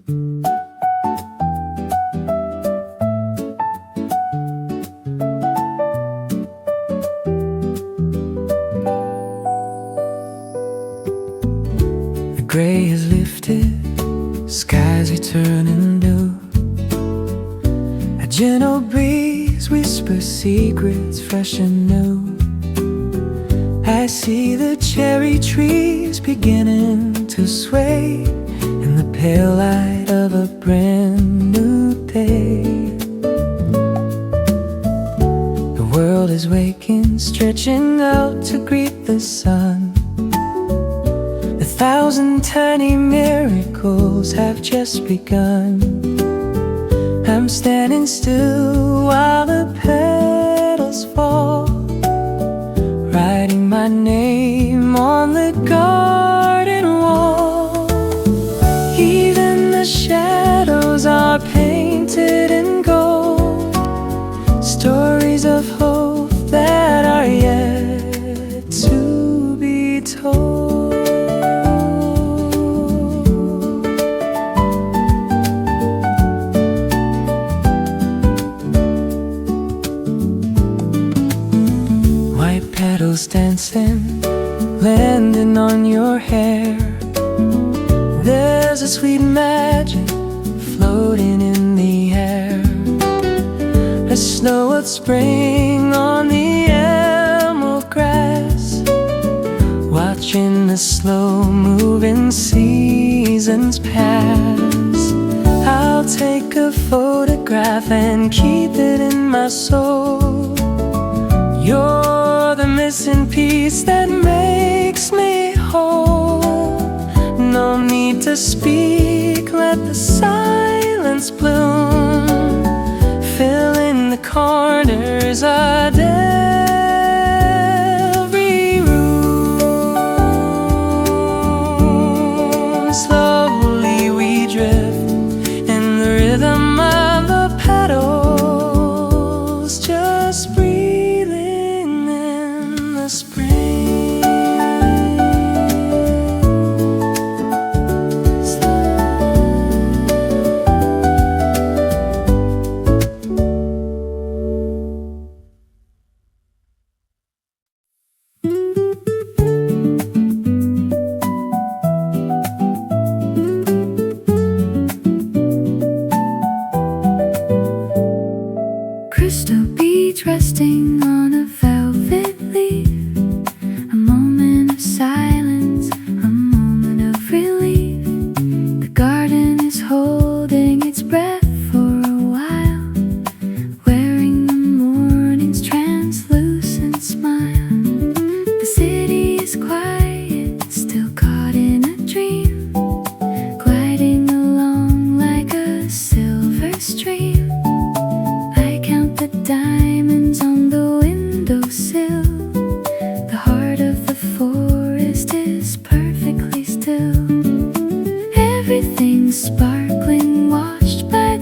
Gray has lifted, skies are turning blue. A gentle breeze whispers secrets fresh and new. I see the cherry trees beginning to sway in the pale light of a brand new day. The world is waking, stretching out to greet the sun. 1,000 tiny miracles have just begun. I'm standing still while the petals fall, writing my name on the garden wall. Even the shadows are painted in gold, stories of hope that are yet to be told. Dancing, landing on your hair. There's a sweet magic floating in the air. A snow of spring on the emerald grass, watching the slow-moving seasons pass. I'll take a photograph and keep it in my soul. You're the missing piece that makes me whole. No need to speak, let the silence bloom, filling the corners of every room. Slowly we drift in the rhythm of the petals, just breathe. Crystal beads resting on a velvet leaf, a moment of silence, a moment of relief. The garden is holding its breath for a while, wearing the morning's translucent smile. The city is quiet, still caught in a dream, gliding along like a silver stream. The diamonds on the windowsill, the heart of the forest is perfectly still. Everything's sparkling, washed by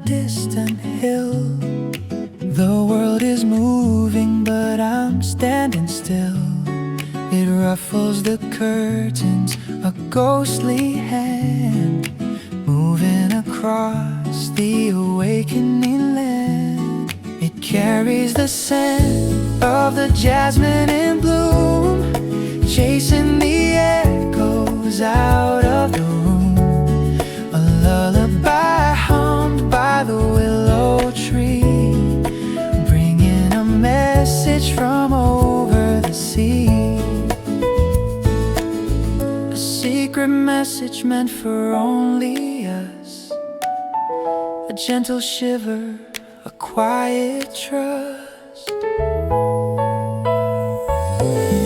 distant hill. The world is moving, but I'm standing still. It ruffles the curtains, a ghostly hand moving across the awakening land. It carries the scent of the jasmine in bloom, chasing the echoes out of the room. A lullaby hummed by the willow tree, bringing a message from over the sea. A secret message meant for only us. A gentle shiver, a quiet trust.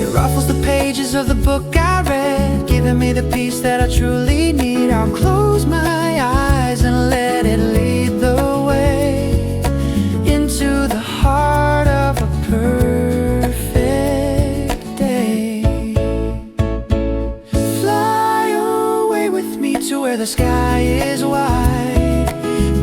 It ruffles the pages of the book I read, giving me the peace that I truly need. I'll close my eyes and let it lead the way into the heart of a perfect day. Fly away with me to where the sky is wide,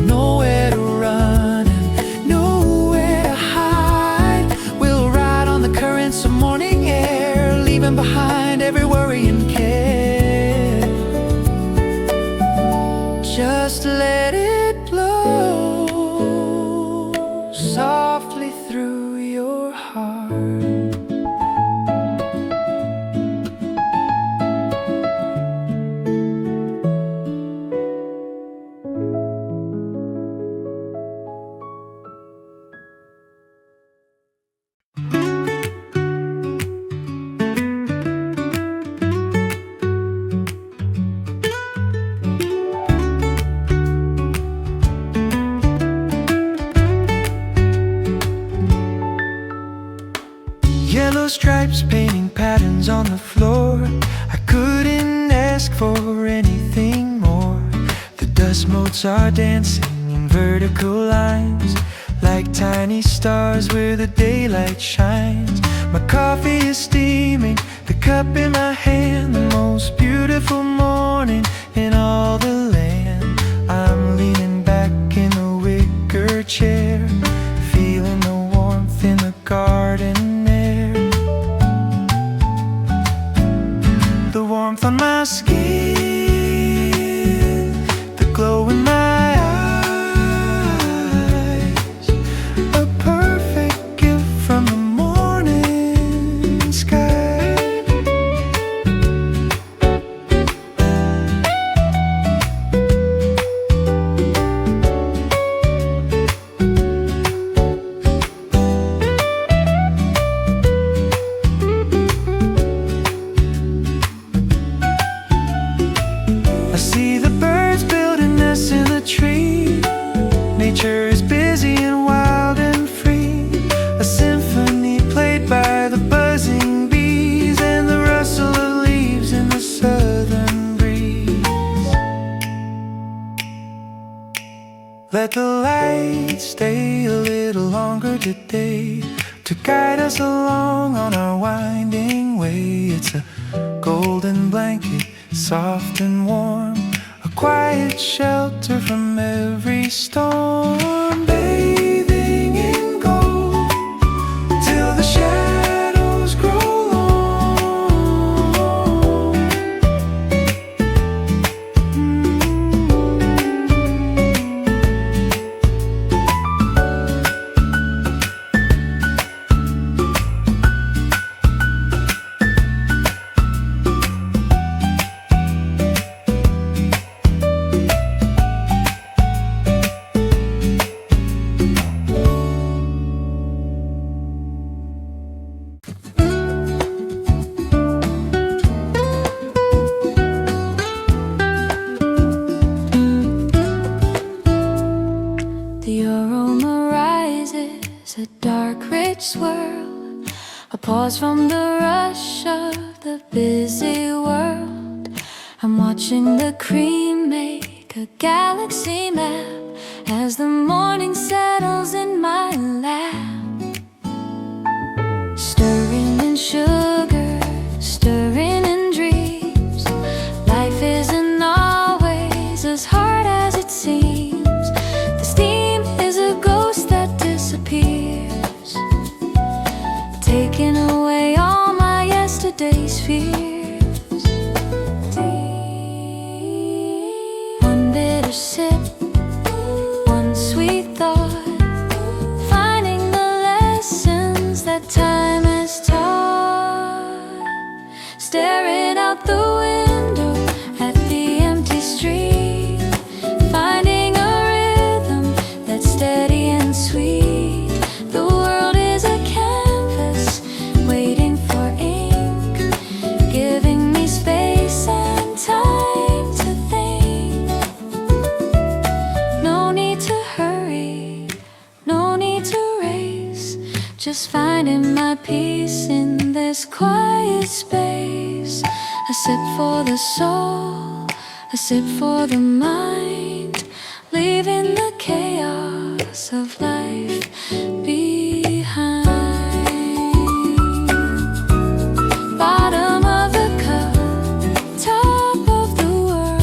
nowhere to run and nowhere to hide. We'll ride on the currents of morning air, leaving behind every worry and care. Just let it blow softly through your heart. Yellow stripes painting patterns on the floor. I couldn't ask for anything more. The dust motes are dancing in vertical lines, like tiny stars where the daylight shines. My coffee is steaming, the cup in my hand. The most beautiful morning in all the land. I'm leaning back in the wicker chair, feeling the warmth in the garden. The warmth on my skin, the glow in my eyes, a perfect gift from the morning sky. I see the birds building nests in the tree. Nature is busy and wild and free. A symphony played by the buzzing bees and the rustle of leaves in the southern breeze. Let the light stay a little longer today to guide us along on our winding way. It's a golden blanket, soft and warm, a quiet shelter from every storm. Bathing in gold till the shadows grow long. The aroma rises, a dark, rich swirl, a pause from the rush of the busy world. I'm watching the cream make a galaxy map as the morning settles in my lap. Stirring in sugar, stirring in dreams. Life isn't always as hard as it seems. The fears. One bitter sip, one sweet thought, finding the lessons that time has taught. Staring out the window at the empty street, finding a rhythm that's steady and sweet. The world is a canvas waiting for ink, giving me space and time to think. No need to hurry, no need to race, just finding my peace in this quiet space. A sip for the soul, a sip for the mind, leaving the chaos of life behind. Bottom of the cup, top of the world.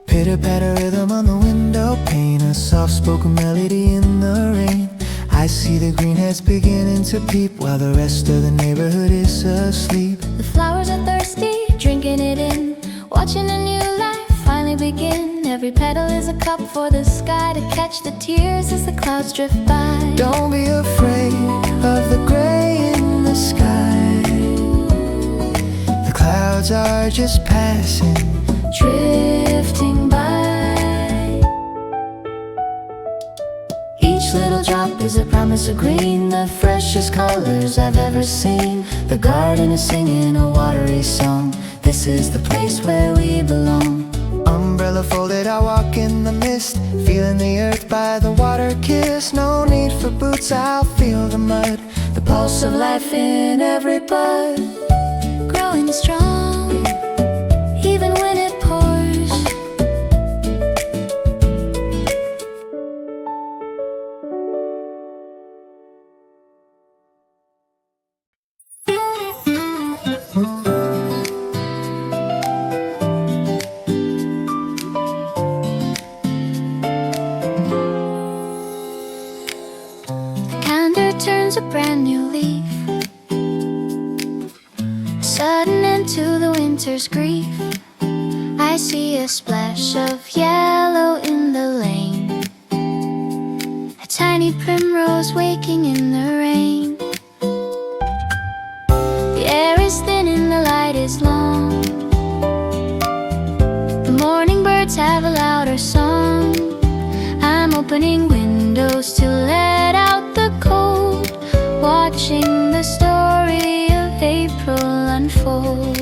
Pitter-patter rhythm on the window pane, a soft-spoken melody in the rain. I see the greenheads beginning to peep while the rest of the neighborhood is asleep. The flowers are thirsty, drinking it in, watching a new life finally begin. Every petal is a cup for the sky to catch the tears as the clouds drift by. Don't be afraid of the gray in the sky. The clouds are just passing, Drifting by. each little drop is a promise of green, the freshest colors I've ever seen. The garden is singing a watery song, this is the place where we belong. Umbrella folded, I walk in the mist, feeling the earth by the water kiss. No need for boots, I'll feel the mud, the pulse of life in every bud. Growing strong, even when it pours. The calendar turns a brand new leaf, a sudden end to the winter's grief. I see a splash of yellow in the lane, a tiny primrose waking in the rain. The air is thin and the light is long, the morning birds have a louder song. I'm opening windows to let out the cold, watching the story of April unfold.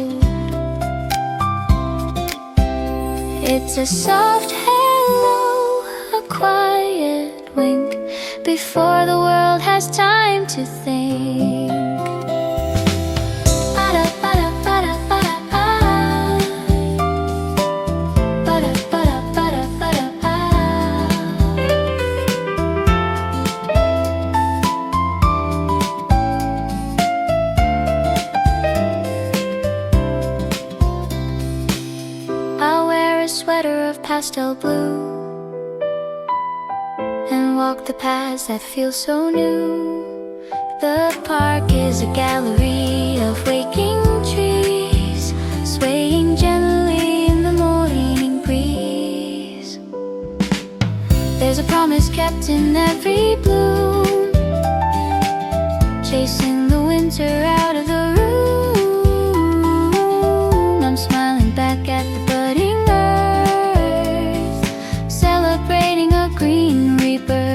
It's a soft hello, a quiet wink, before the world has time to think. I'll wear a sweater of pastel blue and walk the paths that feel so new. The park is a gallery of waking trees, swaying gently in the morning breeze. There's a promise kept in every bloom, chasing the winter out of the room. I'm smiling back at the budding earth, celebrating a green rebirth.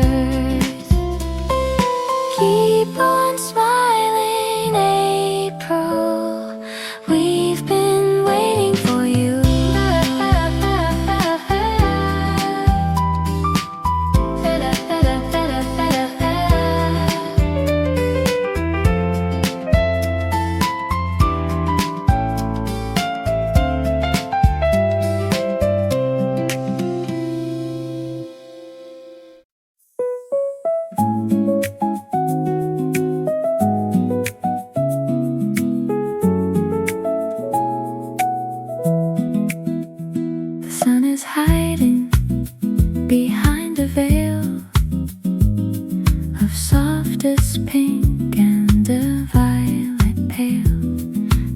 Keep on smiling, April, we've been waiting for you. behind a veil of softest pink and a violet pale.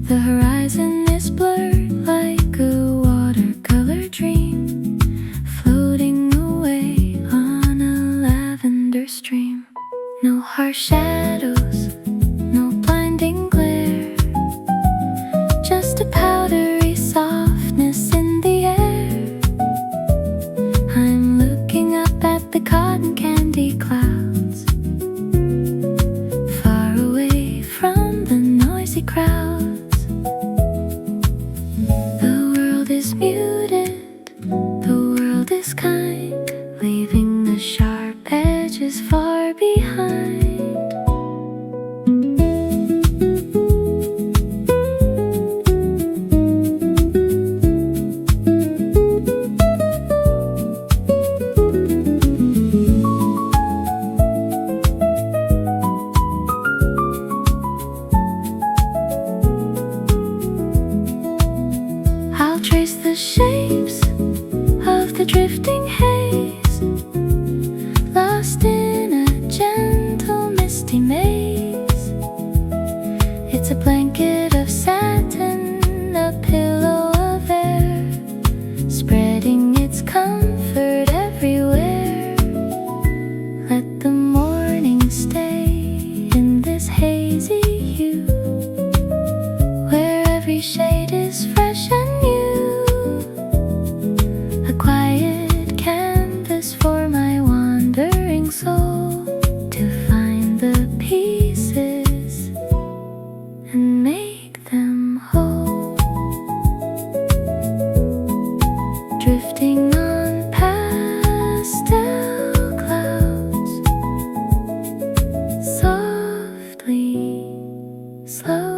The horizon is blurred like a watercolor dream, floating away on a lavender stream. No harsh shadows, no blinding glare, just a powdery softness in the air. I'm looking up at the cotton candy clouds, far away from the noisy crowds. The world is muted, the world is kind, leaving the sharp edges far behind. I'll trace the shapes of the drifting haze, lost in a gentle misty maze. It's a blanket of satin, a pillow of air, spreading its comfort everywhere. Let the morning stay in this hazy hue, where every shade is fresh and new. A quiet canvas for my wandering soul, to find the pieces and make them whole. Drifting on pastel clouds, softly, slowly.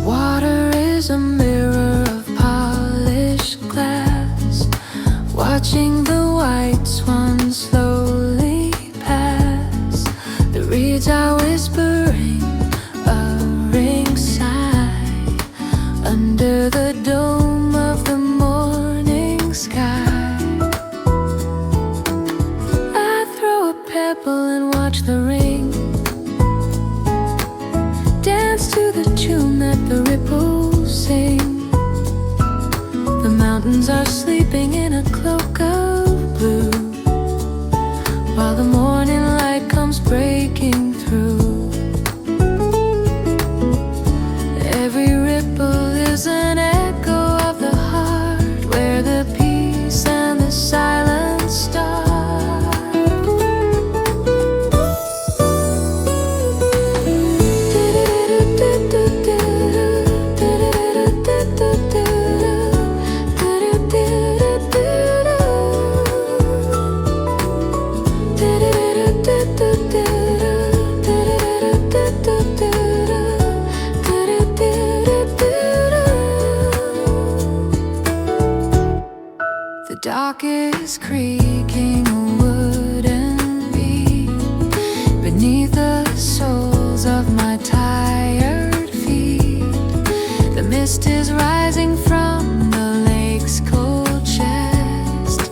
Water is a mirror of polished glass, watching the white swans slowly pass. The reeds are whispering a ringside, under the dome of the morning sky. I throw a pebble and watch the ring dance to the tune that the ripples sing. The mountains are sleeping in a cloak of blue, while the morning light comes breaking through. Every ripple is an echo of the heart, where the peace and the silence start. The dock is creaking a wooden beat beneath the soles of my tired feet. The mist is rising from the lake's cold chest,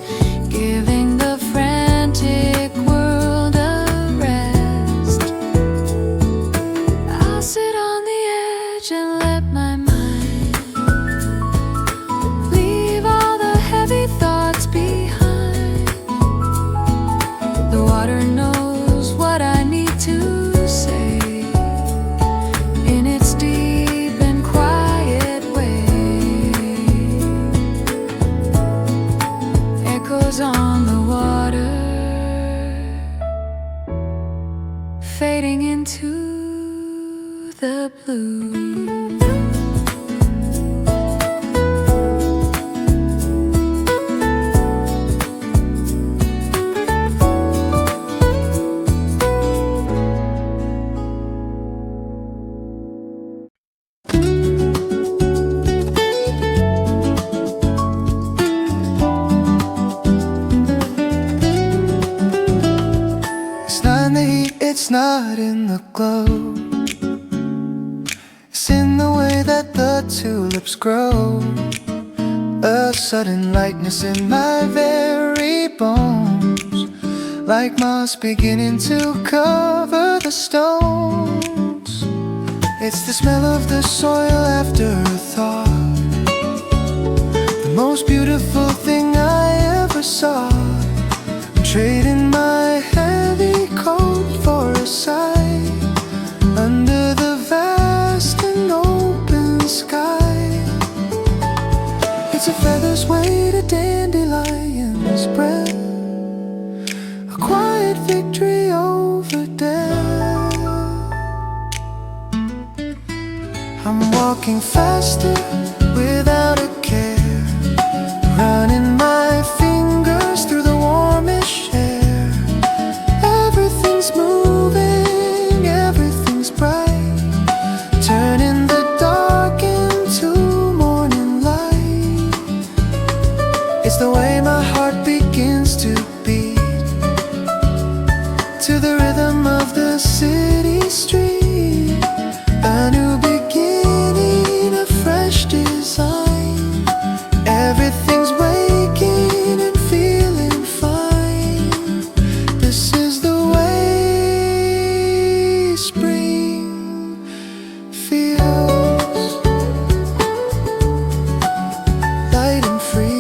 giving the frantic world a rest. I'll sit on the edge and let my mind leave all the heavy thoughts behind. The water knows what I need to say in its deep and quiet way. Echoes on the water, fading into the blue. It's not in the glow, it's in the way that the tulips grow. A sudden lightness in my very bones, like moss beginning to cover the stones. It's the smell of the soil after a thaw, the most beautiful thing I ever saw. I'm trading my heavy coat for a sigh under the vast and open sky. It's a feather's weight, a dandelion's breath, a quiet victory over death. I'm walking faster without a care, running my fingers through the warmish air. Everything's moving, everything's bright, turning the dark into morning light. It's the way my heart begins to beat to the rhythm of the city street. A new beginning, a fresh design. Everything's waking and feeling fine. This is the way spring feels, light and free.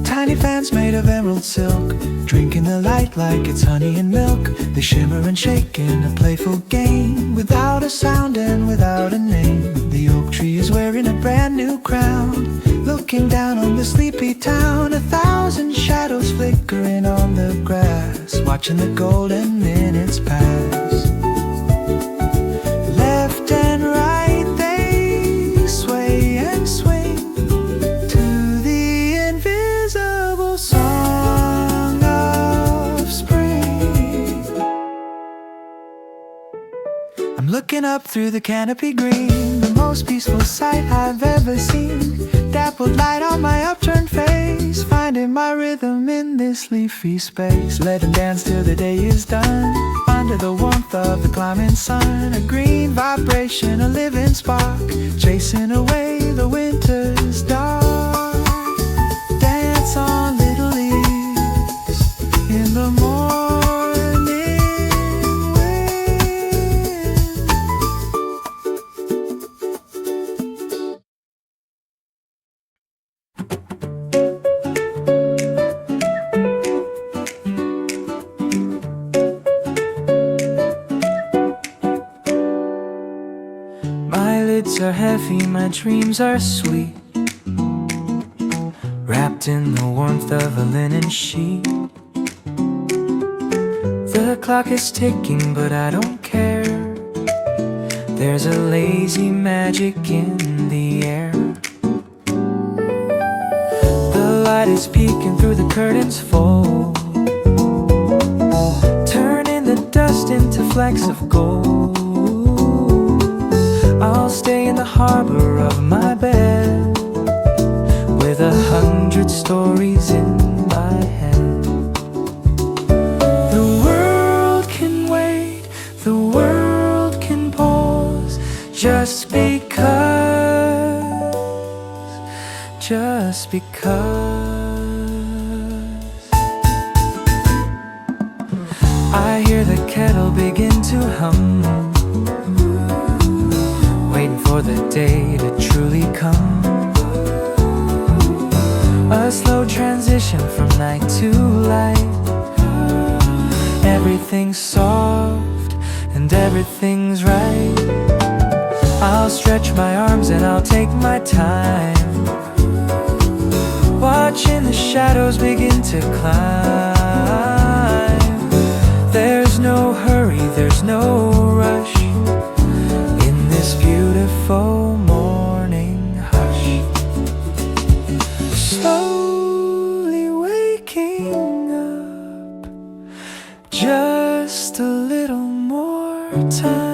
Tiny fans made of emerald silk, drinking the light like it's honey and milk. They shimmer and shake in a playful game, without a sound and without a name. The oak tree is wearing a brand new crown, looking down on the sleepy town. 1,000 shadows flickering on the grass, watching the golden minutes pass. Left and right they sway and swing to the invisible song of spring. I'm looking up through the canopy green, the most peaceful sight I've ever seen. Dappled light on my upturned face, finding my rhythm in this leafy space. Let him dance till the day is done, under the warmth of the climbing sun. A green vibration, a living spark, chasing away the winter's dark. Dance on little leaves in the morning wind. My lids are heavy, my dreams are sweet, wrapped in the warmth of a linen sheet. The clock is ticking, but I don't care. There's a lazy magic in the air. The light is peeking through the curtains fold, turning the dust into flecks of gold. I'll stay in the harbor of my bed, with 100 stories in my head. The world can wait, the world can pause, just because I hear the kettle begin to hum, waiting for the day to truly come. A slow transition from night to light. Everything's soft and everything's right. I'll stretch my arms and I'll take my time, watching the shadows begin to climb. There's no hurry, there's no rush. beautiful morning hush. Slowly waking up, just a little more time.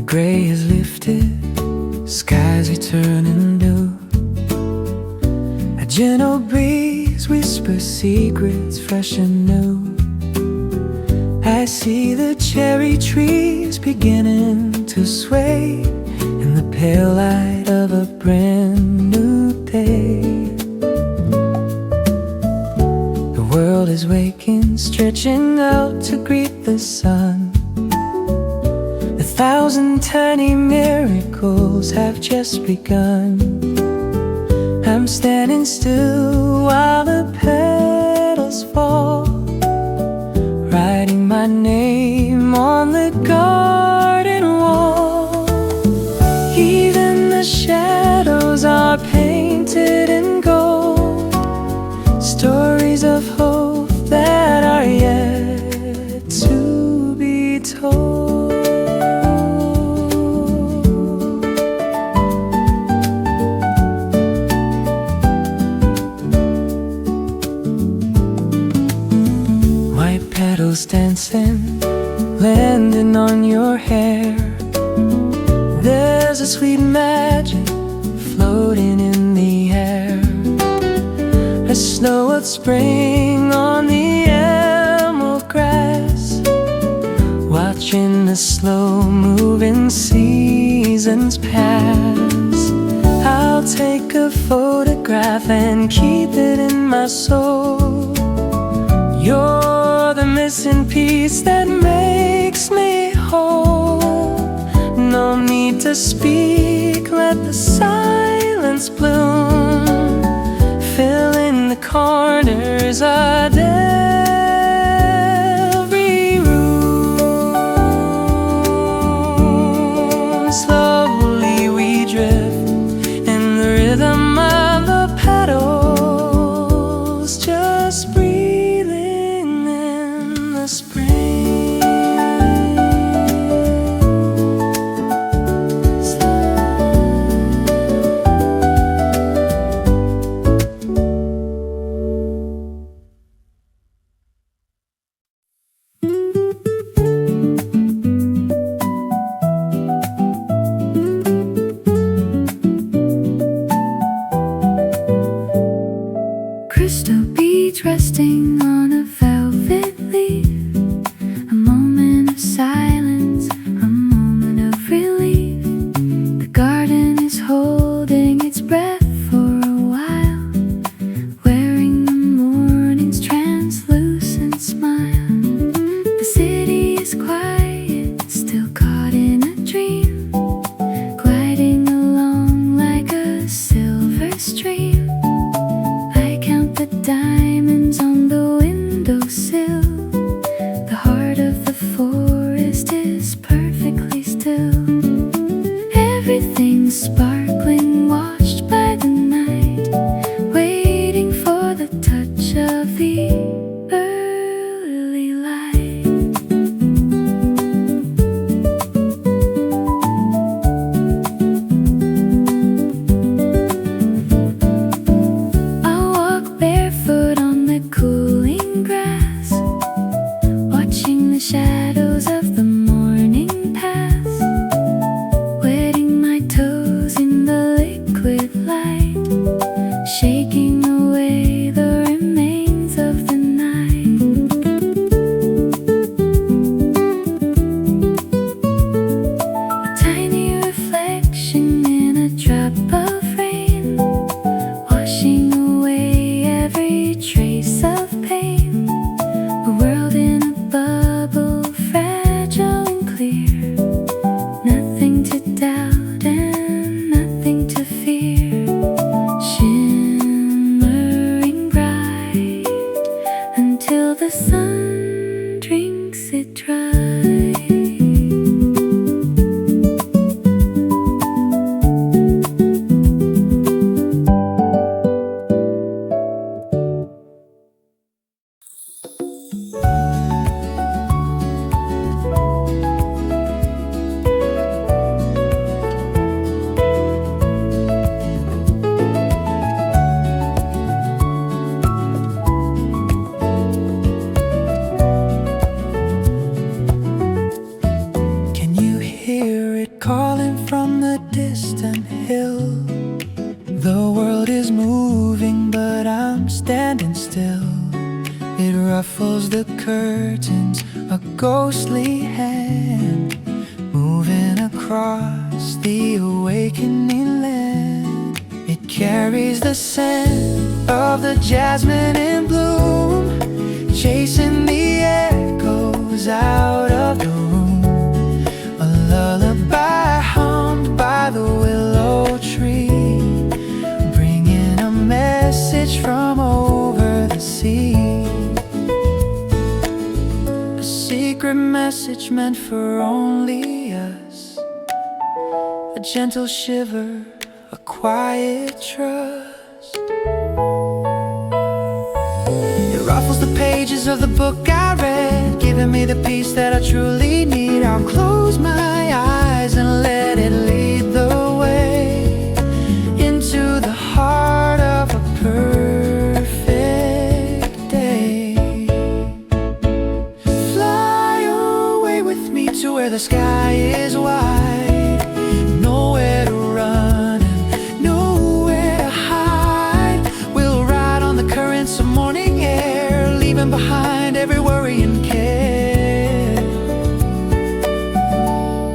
Gray is lifted, skies are turning blue. A gentle breeze whispers secrets fresh and new. I see the cherry trees beginning to sway in the pale light of a brand new day. The world is waking, stretching out to greet the sun. 1,000 tiny miracles have just begun. I'm standing still while the petals fall, writing my name on the garden wall. Even the shadows are painted in gold, stories of hope that are yet to be told. Petals dancing, landing on your hair. There's a sweet magic floating in the air. A snow of spring on the emerald grass, watching the slow-moving seasons pass. I'll take a photograph and keep it in my soul. You're the missing piece that makes me whole. No need to speak, let the silence lights bloom, filling the corners of every room. Slowly we drift in the rhythm of the petals, just breathing in the spring. Crystal beads resting on a velvet leaf, a moment of silence, a moment of relief. The garden is holding its breath for a while, wearing the morning's translucent smile. The city is quiet, still caught in a dream, gliding along like a silver stream. I count the diamonds on the windowsill. The heart of the forest is perfectly still. Everything's sparkling, watched by the night, waiting for the touch of the early light. I'll walk barefoot on the cooling grass, watching the shadows of the morning pass, wetting my toes in the liquid light, shaking away the remains of the night. A tiny reflection in a drop of rain, washing away every trace of pain. A world in a bubble, fragile and clear, nothing to doubt and nothing to fear. Shimmering bright until the sun drinks it dry. Can you hear it calling from the distant hill? The world is moving, but I'm standing still. It ruffles the curtains, a ghostly hand moving across the awakening land. It carries the scent of the jasmine in bloom, chasing the echoes out of the room. A lullaby hummed by the willow tree, bringing a message from over the sea. A secret message meant for only us, a gentle shiver, a quiet trust. It ruffles the pages of the book I read, giving me the peace that I truly need. I'll close my eyes and let it lead the way into the heart of a perfect day. Fly away with me to where the sky is wide, nowhere to run and nowhere to hide. We'll ride on the currents of morning air, leaving behind every worry and care.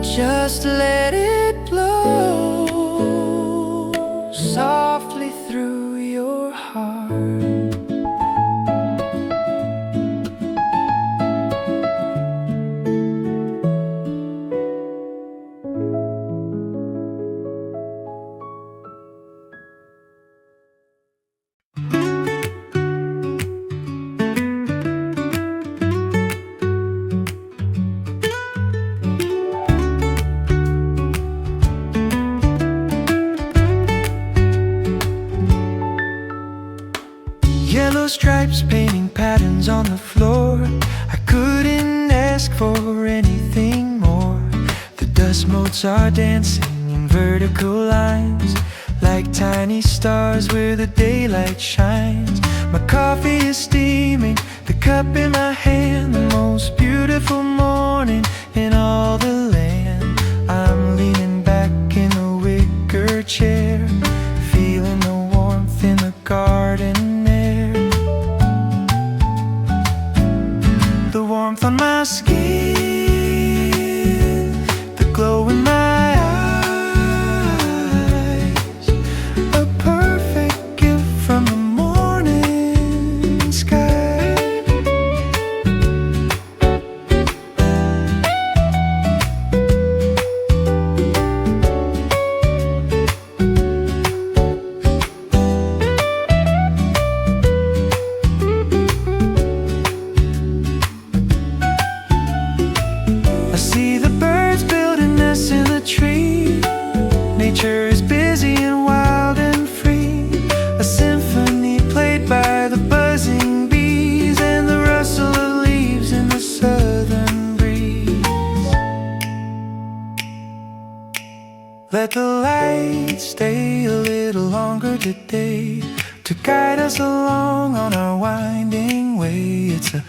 Just let it blow softly through your heart. stripes painting patterns on the floor. I couldn't ask for anything more. The dust motes are dancing in vertical lines, like tiny stars where the daylight shines. My coffee is steaming, the cup in my hand, the most beautiful morning in all the land. I'm leaning back in a wicker chair, feeling the warmth in the garden air. The warmth on my skin, the glow in my eyes, a perfect gift from the morning sky. I see the birds building nests in the tree. Nature is busy and wild and free. A symphony played by the buzzing bees and the rustle of leaves in the southern breeze. Let the light stay a little longer today to guide us along on our winding way. It's a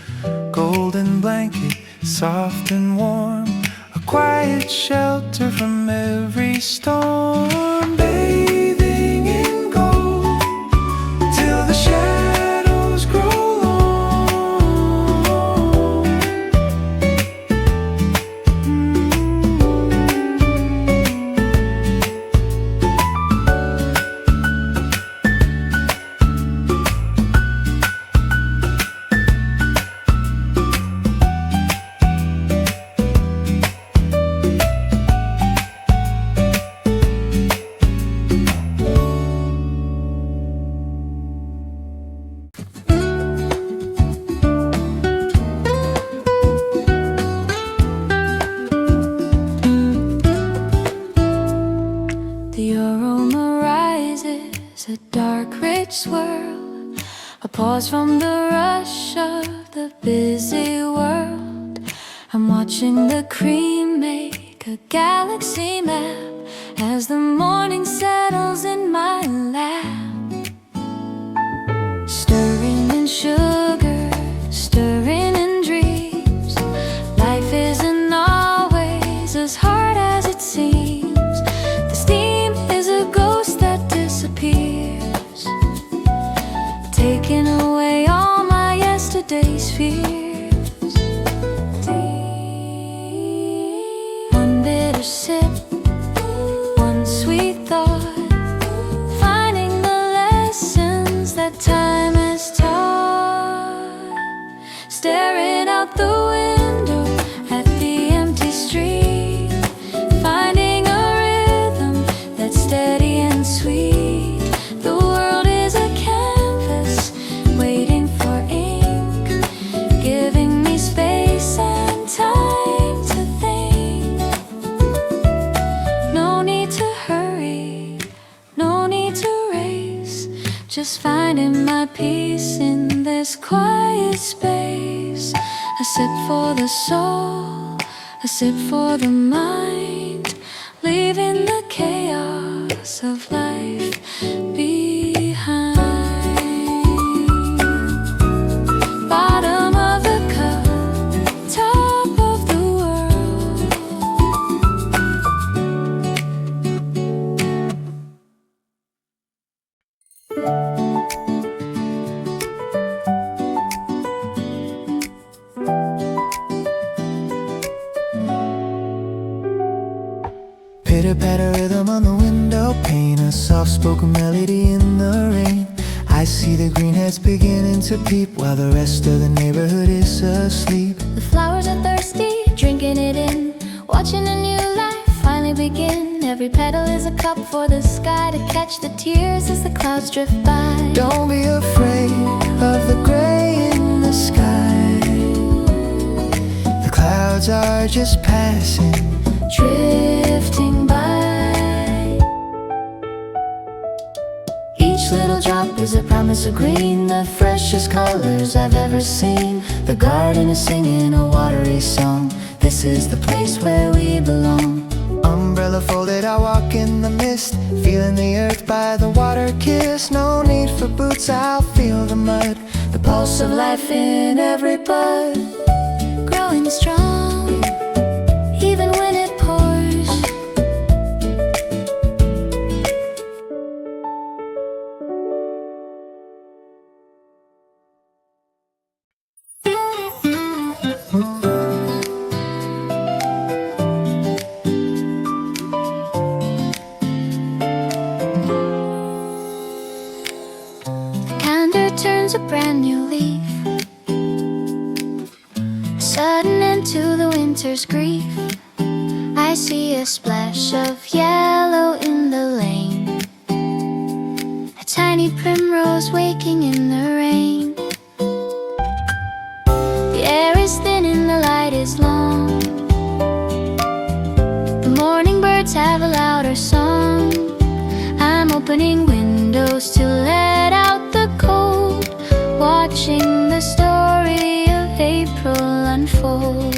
golden blanket, soft and warm, a quiet shelter from every storm, bathing in gold till the shadows grow long. The aroma rises, a dark, rich swirl, a pause from the rush of the busy world. I'm watching the cream make a galaxy map as the morning settles in my lap. Stirring in sugar, stirring in dreams. Life isn't always as hard as it seems. The steam is a ghost that disappears, taking away all my yesterday's fears. One bitter sip, one sweet thought, finding the lessons that time has taught. Staring out the window at the empty street, finding a rhythm that's steady and sweet. The world is a canvas waiting for ink, giving me space and time to think. No need to hurry, no need to race, just finding my peace in this quiet space. A sip for the soul, a sip for the mind, leaving the chaos of life behind. Bottom of the cup, top of the world. Pitter-patter rhythm on the window pane, a soft-spoken melody in the rain. I see the green heads beginning to peep while the rest of the neighborhood is asleep. The flowers are thirsty, drinking it in, watching a new life finally begin. Every petal is a cup for the sky to catch the tears as the clouds drift by. Don't be afraid of the gray in the sky. The clouds are just passing, Drifting by. Each little drop is is a promise of green, the freshest colors I've ever seen. The garden is singing a watery song. This is the place where we belong. Umbrella folded, I walk in the mist, feeling the earth by the water kiss. No need for boots, I'll feel the mud, The pulse of life in every bud, growing strong, even when it pours. The calendar turns a brand new leaf, a sudden end to the winter's grief. I see a splash of yellow in the lane, a tiny primrose waking in the rain. The air is thin and the light is long. The morning birds have a louder song. I'm opening windows to let out the cold, watching the story of April unfold.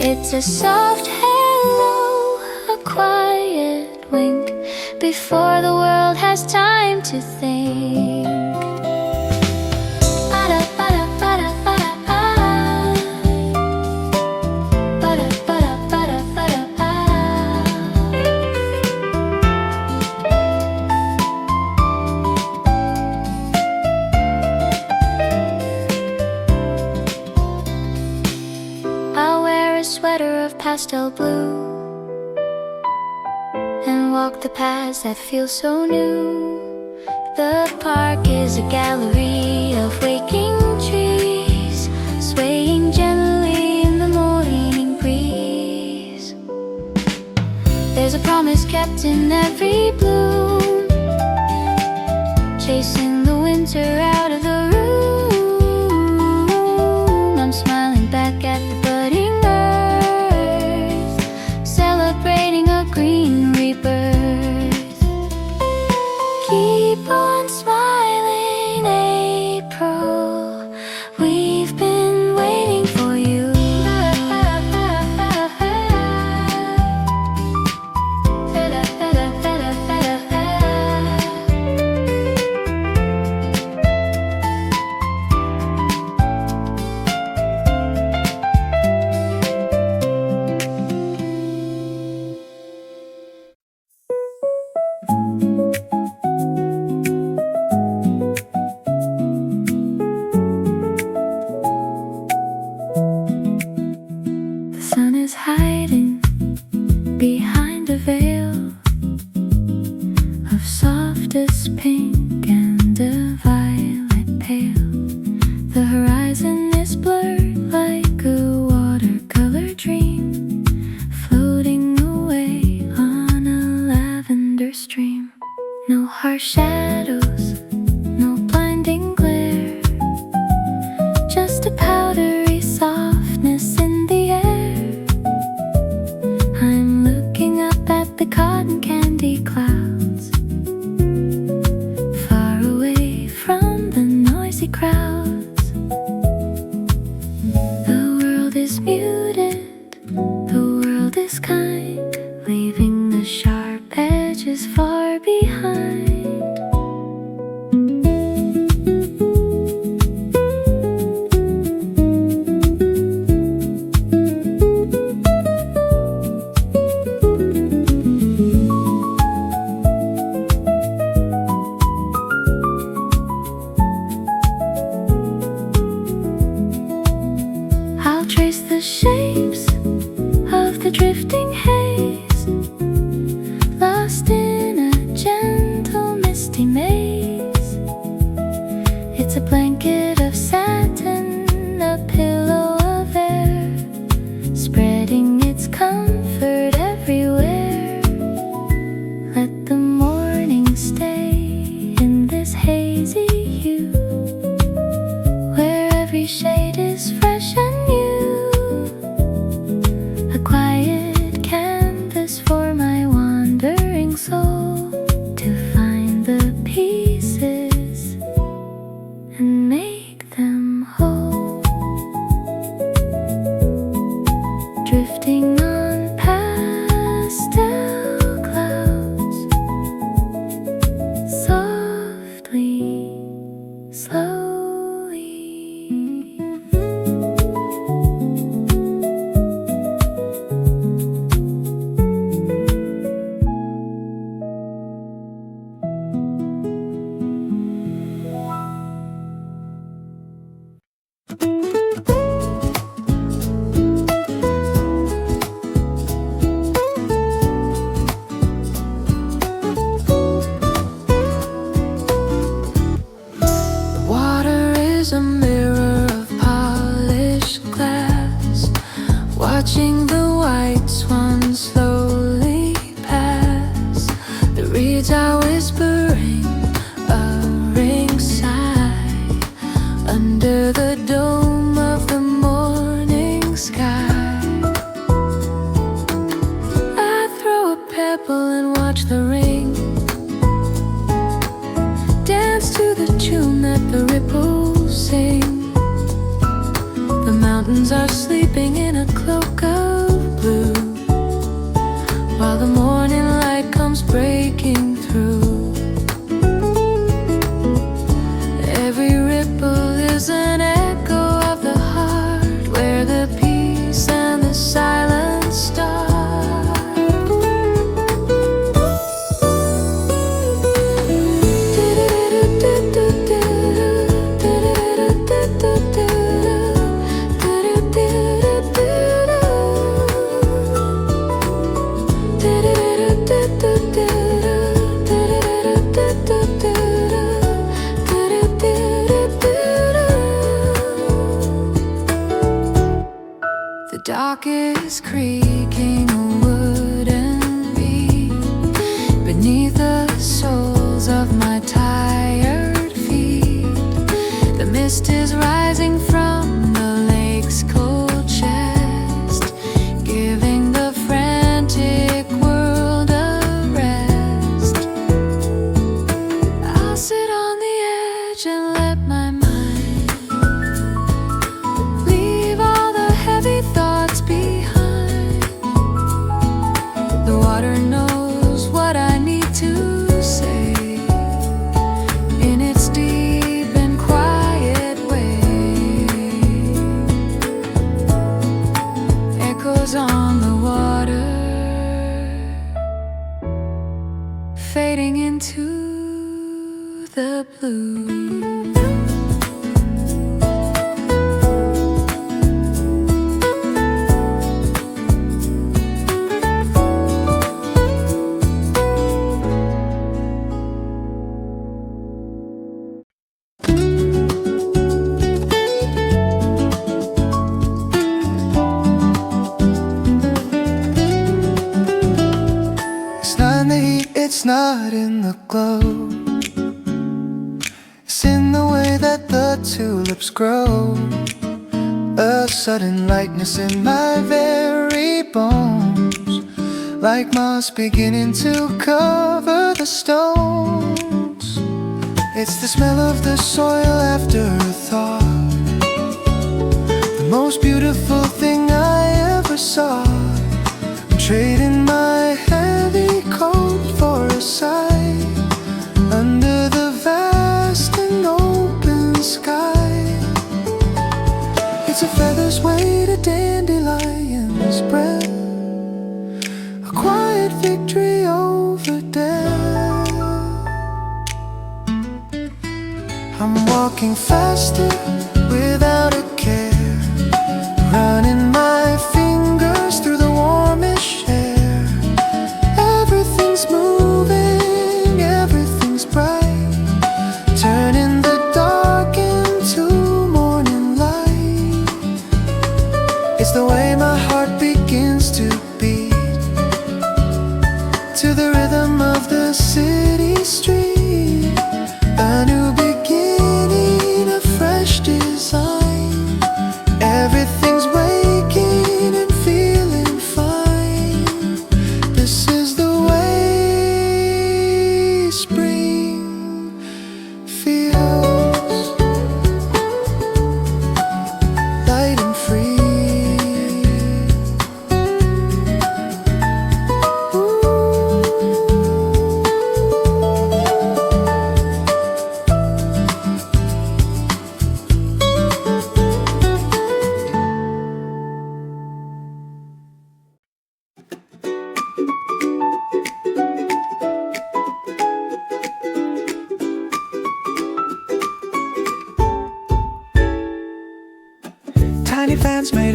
It's a soft hello, a quiet wink, before the world has time to think. I'll wear a sweater of pastel blue and walk the paths that feel so new. The park is a gallery of waking trees, swaying gently in the morning breeze. There's a promise kept in every bloom, chasing the winter out of the room. I'm smiling back at the budding earth, celebrating a green rebirth. Keep on smiling, April, we've been waiting for you. The sun is hiding behind a veil of softest pink and a violet pale. The horizon is blurred like a watercolor dream, floating away on a lavender stream. No harsh shadows, no blinding glare, just a powdery softness in the air. I'm looking up at the cotton candy clouds, far away from the noisy crowds. The world is muted, the world is kind, leaving the sharp edges far behind. I'll trace the shapes of the drifting haze, lost in a gentle misty maze. It's a blanket of satin, a pillow of air, spreading its comfort everywhere. Let the morning stay in this hazy hue, where every shade is fresh and new. A quiet canvas drifting on pastel clouds, softly, slowly. Water is a mirror of polished glass, watching the white swan slowly pass. The reeds are whispering a ringside under the dome of the morning sky. I throw a pebble and watch the ring dance to the tune that the ripples sing. The mountains are sleeping in a cloak of blue, while the morning light comes breaking through. Every ripple is an echo of the heart, where the peace and the silence start. The dock is creaking a wooden beat beneath the soles of my tired feet. The mist is rising from the lake's cold chest, giving the frantic world a rest. I'll sit on the edge and let my mind leave all the heavy thoughts behind. The water knows what I need to say in its deep and quiet way. Echoes on the water, fading into the blue. It's not in the heat, it's not in the glow. It's in the way that the tulips grow. A sudden lightness in my very bones, like moss beginning to cover the stones. It's the smell of the soil after a thaw, the most beautiful thing I ever saw. I'm trading my heavy coat for a sigh under the vast and open sky. It's a feather's weight, a dandelion's breath, a quiet victory over death. I'm walking faster without a care, running my fingers through the warmish air.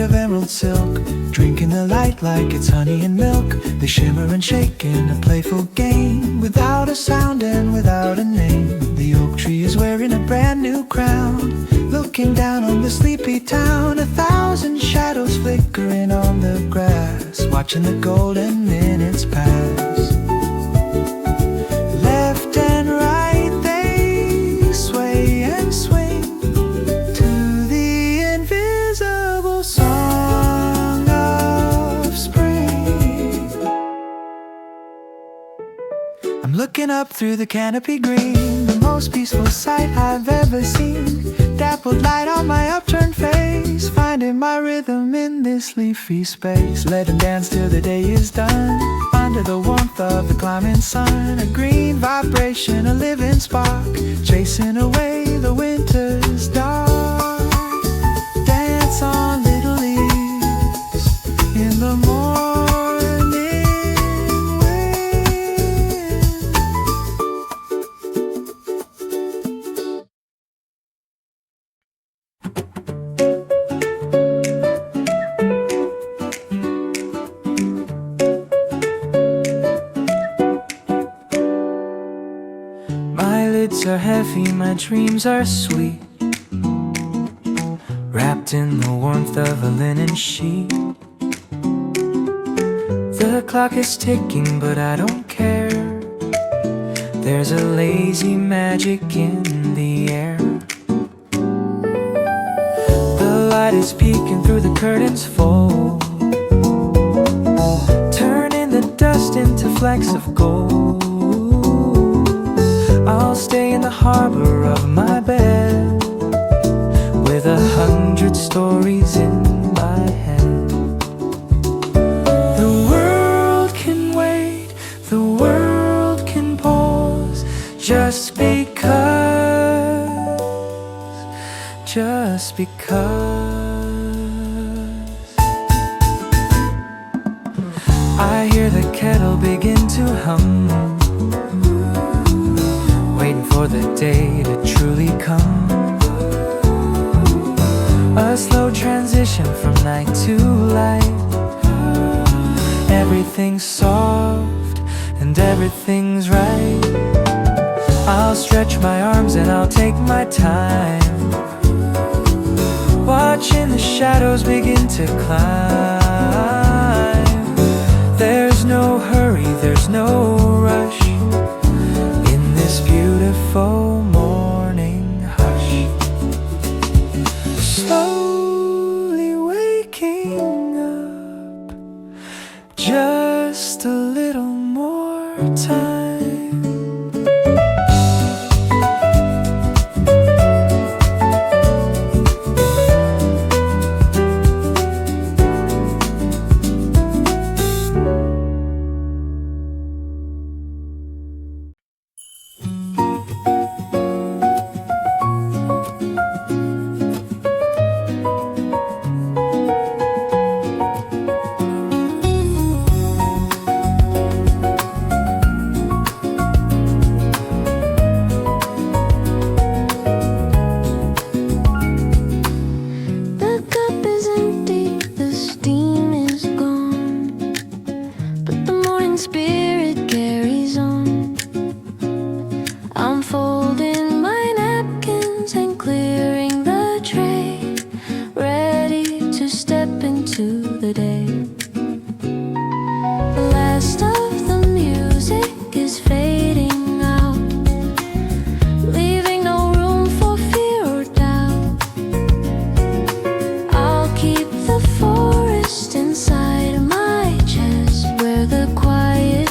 made of emerald silk, drinking the light like it's honey and milk. They shimmer and shake in a playful game, without a sound and without a name. The oak tree is wearing a brand new crown, looking down on the sleepy town. 1,000 shadows flickering on the grass, watching the golden minutes pass. Left and right they sway and swing to the invisible song of spring. I'm looking up through the canopy green, the most peaceful sight I've ever seen. Dappled light on my upturned face, finding my rhythm in this leafy space. Let him dance till the day is done, under the warmth of the climbing sun. A green vibration, a living spark, chasing away the winter's dark. Dance on little leaves in the morning wind. My lids are heavy, my dreams are sweet, wrapped in the warmth of a linen sheet. The clock is ticking, but I don't care. There's a lazy magic in the air. The light is peeking through the curtains fold, turning the dust into flecks of gold. I'll stay in the harbor of my bed, with 100 stories in my head. The world can wait, the world can pause, just because I hear the kettle begin to hum, waiting for the day to truly come. A slow transition from night to light. Everything's soft and everything's right. I'll stretch my arms and I'll take my time, watching the shadows begin to climb. There's no hurry, there's no rush in this beautiful morning hush. Slowly waking up, just a little more time. Inside my chest, where the quiet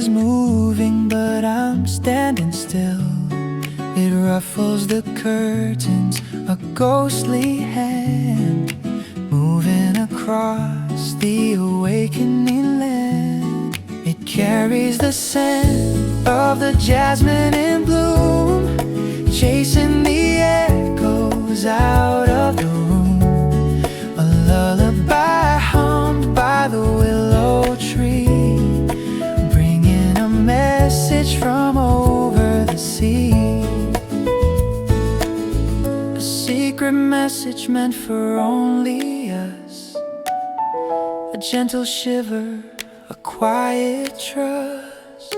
is moving, but I'm standing still. It ruffles the curtains, a ghostly hand moving across the awakening land. It carries the scent of the jasmine in bloom, chasing the echoes out of the room. A lullaby hummed by the willow tree, bringing a message from over the sea. A secret message meant for only us, a gentle shiver, a quiet trust.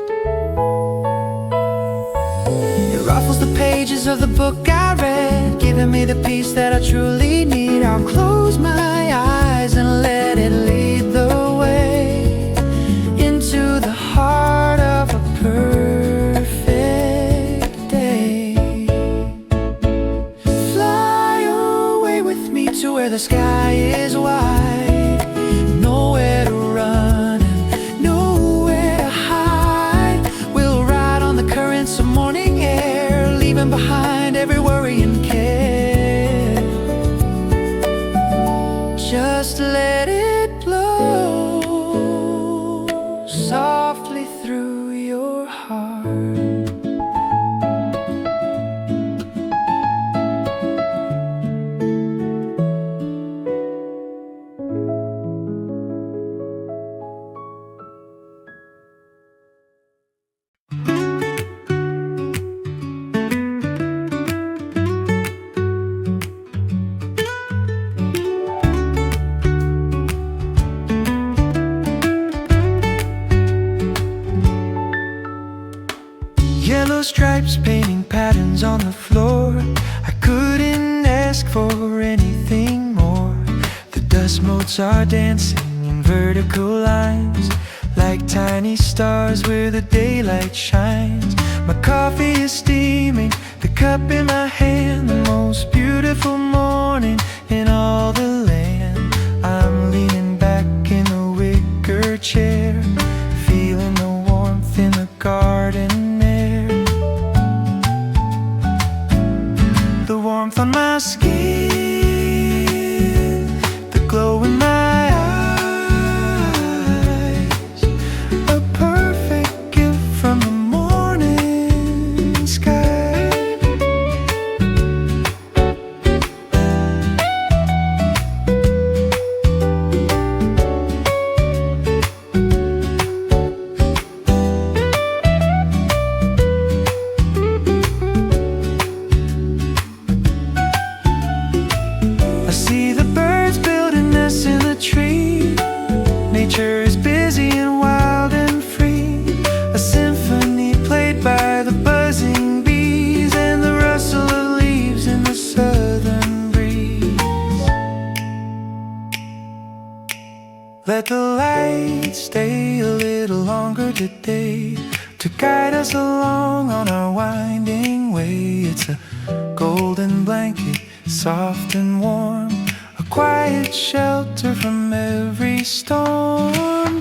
It ruffles the pages of the book I read, giving me the peace that I truly need. I'll close my eyes and let it lead the way into the heart of a perfect day. Fly away with me to where the sky is wide, nowhere to run and nowhere to hide. We'll ride on the currents of morning air, leaving behind every worry and care. Just let it blow softly through your heart. Yellow stripes painting patterns on the floor. I couldn't ask for anything more. The dust motes are dancing in vertical lines, like tiny stars where the daylight shines. My coffee is steaming, the cup in my hand, the most beautiful morning in all the land. I'm leaning back in the wicker chair, feeling the warmth in the garden air. The warmth on my skin, the glow in my eyes, a perfect gift from the morning sky. I see the birds building nests in the tree. Nature is busy and wild and free. A symphony played by the buzzing bees and the rustle of leaves in the southern breeze. Let the light stay a little longer today to guide us along on our winding way. It's a golden blanket, soft and warm, a quiet shelter from every storm.